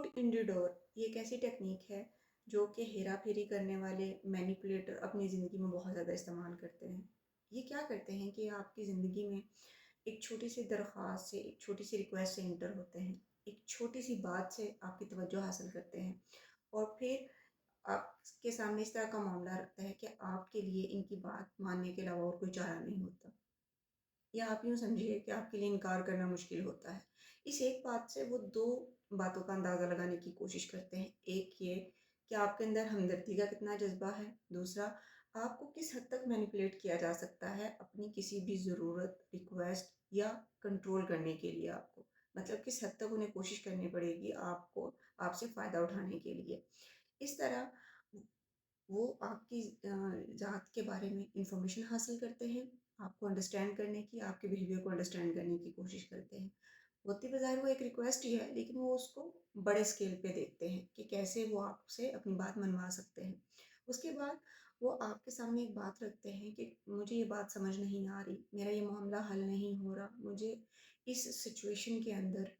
Foot in the door ये एक ऐसी टेक्निक है जो कि हेरा फेरी करने वाले मैनिपुलेटर अपनी ज़िंदगी में बहुत ज़्यादा इस्तेमाल करते हैं। ये क्या करते हैं कि आपकी ज़िंदगी में एक छोटी सी दरख्वास्त से, एक छोटी सी रिक्वेस्ट से इंटर होते हैं, एक छोटी सी बात से आपकी तवज्जो हासिल करते हैं और फिर आपके सामने इस तरह का मामला रखता है कि आपके लिए इनकी बात मानने के अलावा और कोई चारा नहीं होता, या आप यूँ समझिए कि आपके लिए इनकार करना मुश्किल होता है। इस एक बात से वो 2 बातों का अंदाज़ा लगाने की कोशिश करते हैं। एक ये कि आपके अंदर हमदर्दी का कितना जज़्बा है, दूसरा आपको किस हद तक मैनिपुलेट किया जा सकता है अपनी किसी भी ज़रूरत, रिक्वेस्ट या कंट्रोल करने के लिए आपको। मतलब किस हद तक उन्हें कोशिश करनी पड़ेगी आपको आपसे फ़ायदा उठाने के लिए। इस तरह वो आपकी ज़ात के बारे में इंफॉर्मेशन हासिल करते हैं, आपको अंडरस्टैंड करने की, आपके बिहेवियर को अंडरस्टैंड करने की कोशिश करते हैं। होती बज़ाहिर वो एक रिक्वेस्ट ही है, लेकिन वो उसको बड़े स्केल पे देखते हैं कि कैसे वो आपसे अपनी बात मनवा सकते हैं। उसके बाद वो आपके सामने एक बात रखते हैं कि मुझे ये बात समझ नहीं आ रही, मेरा ये मामला हल नहीं हो रहा, मुझे इस सिचुएशन के अंदर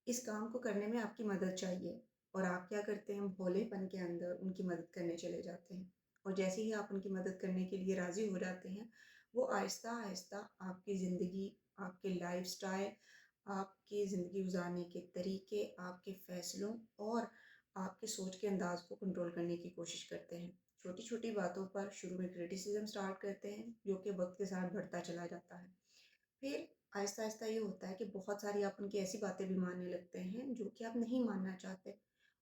इस काम को करने में आपकी मदद चाहिए। और आप क्या करते हैं, भोलेपन के अंदर उनकी मदद करने चले जाते हैं। और जैसे ही आप उनकी मदद करने के लिए राज़ी हो जाते हैं, वो आहिस्ता आहिस्ता आपकी ज़िंदगी, आपके लाइफ़स्टाइल, आपकी ज़िंदगी गुज़ारने के तरीके, आपके फ़ैसलों और आपके सोच के अंदाज़ को कंट्रोल करने की कोशिश करते हैं। छोटी-छोटी बातों पर शुरू में क्रिटिसिज़्म स्टार्ट करते हैं, जो कि वक़्त के साथ बढ़ता चला जाता है। फिर आहिस्ता-आहिस्ता ये होता है कि बहुत सारी आप उनकी ऐसी बातें भी मानने लगते हैं जो कि आप नहीं मानना चाहते,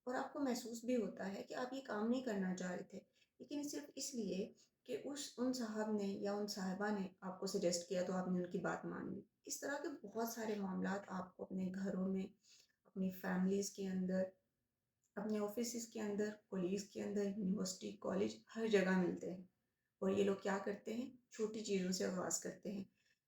और आपको महसूस भी होता है कि आप ये काम नहीं करना चाह रहे थे, लेकिन सिर्फ़ इसलिए कि उस उन साहब ने या उन साहिबा ने आपको सजेस्ट किया तो आपने उनकी बात मान ली। इस तरह के बहुत सारे मामलात आपको अपने घरों में, अपनी फैमिलीज़ के अंदर, अपने ऑफ़िसेज़ के अंदर, कॉलेज के अंदर, यूनिवर्सिटी, कॉलेज हर जगह मिलते हैं। और ये लोग क्या करते हैं, छोटी चीज़ों से आगाज़ करते हैं,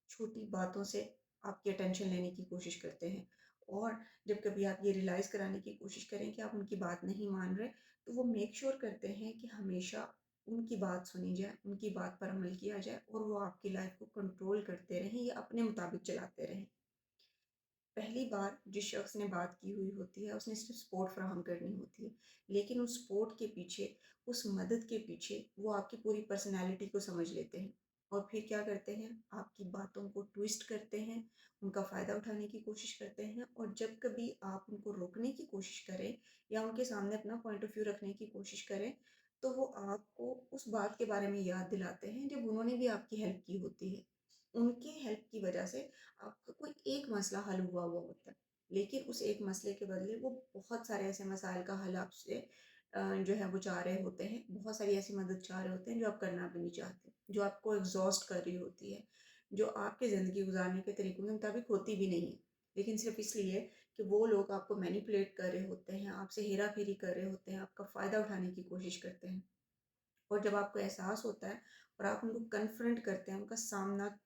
छोटी बातों से आपकी अटेंशन लेने की कोशिश करते हैं। और जब कभी आप ये रियलाइज़ कराने की कोशिश करें कि आप उनकी बात नहीं मान रहे, तो वो मेक श्योर करते हैं कि हमेशा उनकी बात सुनी जाए, उनकी बात पर अमल किया जाए और वो आपकी लाइफ़ को कंट्रोल करते रहें या अपने मुताबिक चलाते रहें। पहली बार जिस शख्स ने बात की हुई होती है, उसने सिर्फ़ सपोर्ट फ़राहम करनी होती है, लेकिन उस सपोर्ट के पीछे, उस मदद के पीछे वो आपकी पूरी पर्सनैलिटी को समझ लेते हैं और फिर क्या करते हैं, आपकी बातों को ट्विस्ट करते हैं, उनका फ़ायदा उठाने की कोशिश करते हैं। और जब कभी आप उनको रोकने की कोशिश करें या उनके सामने अपना पॉइंट ऑफ व्यू रखने की कोशिश करें, तो वो आपको उस बात के बारे में याद दिलाते हैं जब उन्होंने भी आपकी हेल्प की होती है। उनकी हेल्प की वजह से आपका कोई एक मसला हल हुआ हुआ होता है, लेकिन उस एक मसले के बदले वो बहुत सारे ऐसे मसाइल का हल आपसे जो है वो चाह रहे होते हैं, बहुत सारी ऐसी मदद चाह रहे होते हैं जो आप करना भी नहीं चाहते, जो आपको एग्ज़ॉस्ट कर रही होती है, जो आपकी ज़िंदगी गुज़ारने के तरीकों के मुताबिक होती भी नहीं है। लेकिन सिर्फ़ इसलिए कि वो लोग आपको मैनिपुलेट कर रहे होते हैं, आपसे हेरा-फेरी कर रहे होते हैं, आपका फ़ायदा उठाने की कोशिश करते हैं। और जब आपको एहसास होता है और आप उनको कन्फ्रंट करते हैं, उनका सामना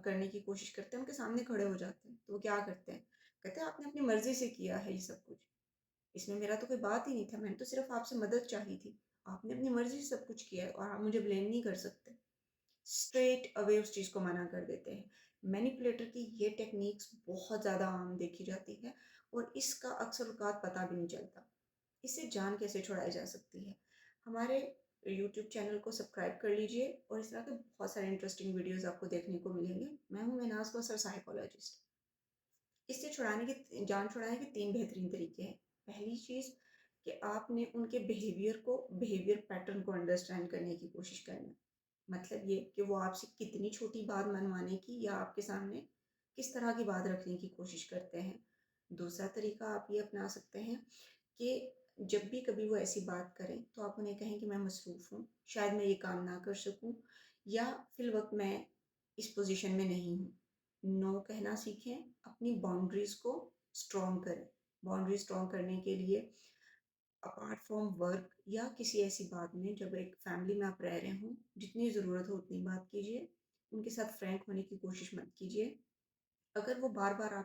करने की कोशिश करते हैं, उनके सामने खड़े हो जाते हैं, तो वो क्या करते हैं? कहते हैं आपने अपनी मर्ज़ी से किया है ये सब कुछ, इसमें मेरा तो कोई बात ही नहीं था, मैंने तो सिर्फ़ आपसे मदद चाही थी। आपने अपनी मर्ज़ी से सब कुछ किया है और आप मुझे ब्लेम नहीं कर सकते। स्ट्रेट अवे उस चीज़ को मना कर देते हैं। मैनिपुलेटर की ये टेक्निक्स बहुत ज़्यादा आम देखी जाती है और इसका अक्सर औक़ात पता भी नहीं चलता। इससे जान कैसे छुड़ाई जा सकती है? हमारे यूट्यूब चैनल को सब्सक्राइब कर लीजिए और इस तरह के बहुत सारे इंटरेस्टिंग वीडियोज़ आपको देखने को मिलेंगे। मैं हूँ महनाज़ कौसर, साइकोलॉजिस्ट। इससे जान छुड़ाने के 3 बेहतरीन तरीके हैं। पहली चीज़ कि आपने उनके बिहेवियर पैटर्न को अंडरस्टैंड करने की कोशिश करना है। मतलब ये कि वो आपसे कितनी छोटी बात मनवाने की या आपके सामने किस तरह की बात रखने की कोशिश करते हैं। दूसरा तरीका आप ये अपना सकते हैं कि जब भी कभी वो ऐसी बात करें तो आप उन्हें कहें कि मैं मसरूफ़ हूँ, शायद मैं ये काम ना कर सकूँ, या फ़िलवक़्त मैं इस पोज़ीशन में नहीं हूँ। नो कहना सीखें, अपनी बाउंड्रीज़ को स्ट्रॉन्ग करें। बाउंड्री स्ट्रॉन्ग करने के लिए अपार्ट फ्रॉम वर्क या किसी ऐसी बात में, जब एक फैमिली में आप रह रहे हों, जितनी ज़रूरत हो उतनी बात कीजिए। उनके साथ फ्रैंक होने की कोशिश मत कीजिए। अगर वो बार-बार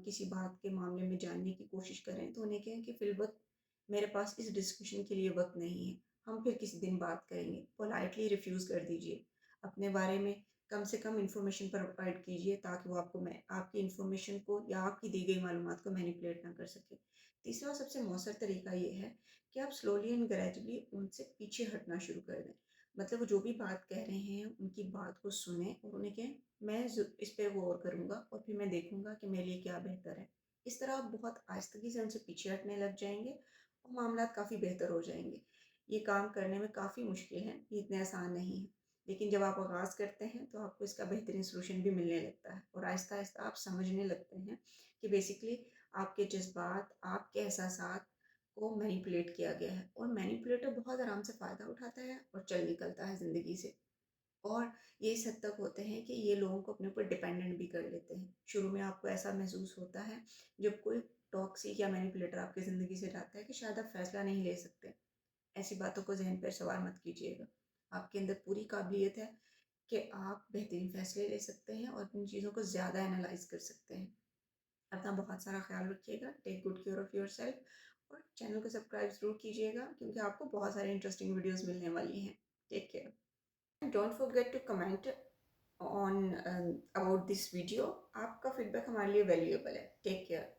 किसी बात के मामले में जानने की कोशिश करें, तो उन्हें कहें कि फ़िलवक़्त मेरे पास इस डिस्कशन के लिए वक़्त नहीं है, हम फिर किसी दिन बात करेंगे। पोलाइटली रिफ्यूज़ कर दीजिए। अपने बारे में कम से कम इन्फॉर्मेशन प्रोवाइड कीजिए ताकि वो आपको मैं आपकी इन्फॉर्मेशन को या आपकी दी गई मालूमात को मैनिपुलेट ना कर सके। तीसरा और सबसे मौसर तरीका ये है कि आप स्लोली एंड ग्रेजुअली उनसे पीछे हटना शुरू कर दें। मतलब वो जो भी बात कह रहे हैं उनकी बात को सुनें और उन्हें कहें मैं इस पे गौर करूँगा और फिर मैं देखूँगा कि मेरे लिए क्या बेहतर है। इस तरह आप बहुत आहिस्तगी से उनसे पीछे हटने लग जाएंगे और मामला काफ़ी बेहतर हो जाएंगे। ये काम करने में काफ़ी मुश्किल है, ये इतने आसान नहीं है, लेकिन जब आप आगाज़ करते हैं तो आपको इसका बेहतरीन सॉल्यूशन भी मिलने लगता है और आहिस्ता आहिस्ता आप समझने लगते हैं कि बेसिकली आपके जज्बात, आपके एहसासात को मैनिपुलेट किया गया है और मैनिपुलेटर बहुत आराम से फ़ायदा उठाता है और चल निकलता है ज़िंदगी से। और ये इस हद तक होते हैं कि ये लोगों को अपने ऊपर डिपेंडेंट भी कर लेते हैं। शुरू में आपको ऐसा महसूस होता है जब कोई टॉक्सिक या मैनिपुलेटर आपकी ज़िंदगी से जाता है कि शायद आप फ़ैसला नहीं ले सकते। ऐसी बातों को ज़हन पर सवार मत कीजिएगा। आपके अंदर पूरी काबिलियत है कि आप बेहतरीन फ़ैसले ले सकते हैं और इन चीज़ों को ज़्यादा एनालाइज़ कर सकते हैं। अपना बहुत सारा ख़्याल रखिएगा। Take good care of yourself और चैनल को सब्सक्राइब ज़रूर कीजिएगा क्योंकि आपको बहुत सारी इंटरेस्टिंग वीडियोज़ मिलने वाली हैं। Take care. And don't forget to comment on about this video. आपका फीडबैक हमारे लिए वैल्यूएबल है। Take care.